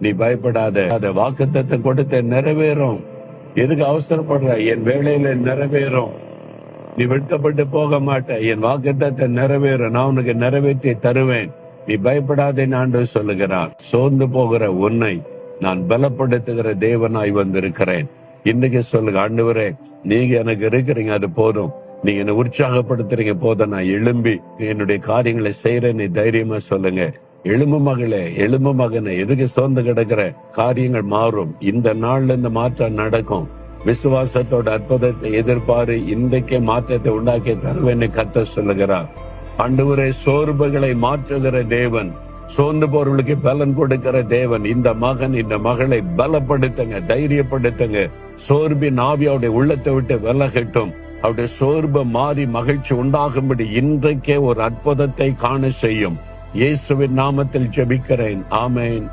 நீ பயப்படாத. அத வாக்குத்தத்தம் கொடுத்த நிறைவேறும். எதுக்கு அவசரப்படுற? என் வேலையில நிறைவேறும். நீ வெட்கப்பட்டு போக மாட்ட. என் வாக்குத்தத்தை நிறைவேறும். நான் உனக்கு நிறைவேற்றி தருவேன். நீ பயப்படாதேன்னு ஆண்டவர் சொல்லுகிறான். சோர்ந்து போகிற உன்னை நான் பலப்படுத்துகிற தேவனாய் வந்திருக்கிறேன். இன்னைக்கு சொல்லுங்க, ஆண்டவரே நீங்க எனக்கு இருக்கிறீங்க, அது போதும். நீங்க என்ன உற்சாகப்படுத்துறீங்க போதும். நான் எழும்பி என்னுடைய காரியங்களை செய்யறேன். நீ தைரியமா சொல்லுங்க. எழும்பு மகளே, எழும்பு மகனே, எதுக்கு சோர்ந்து கிடக்கிற? காரியங்கள் மாறும். இந்த நாள்ல இந்த மாற்றம் நடக்கும். விசுவாசத்தோட அற்புதத்தை எதிர்பாரு. இன்றைக்கே மாற்றத்தை உண்டாக்கி தருவேன்னு கர்த்தர் சொல்லுகிறார். ஆண்டவரே, சோர்வுகளை மாற்றுகிற தேவன், சோர்ந்து போறவர்களுக்கு பலன் கொடுக்கிற தேவன். இந்த மகன் இந்த மகளை பலப்படுத்துங்க, தைரியப்படுத்துங்க. சோர்பின் ஆவியோட உள்ளத்தை விட்டு விலகட்டும். அவருடைய சோர்வு மாறி மகிழ்ச்சி உண்டாகும்படி இன்றைக்கே ஒரு அற்புதத்தை காண செய்யும். இயேசுவின் நாமத்தில் ஜெபிக்கிறேன். ஆமென்.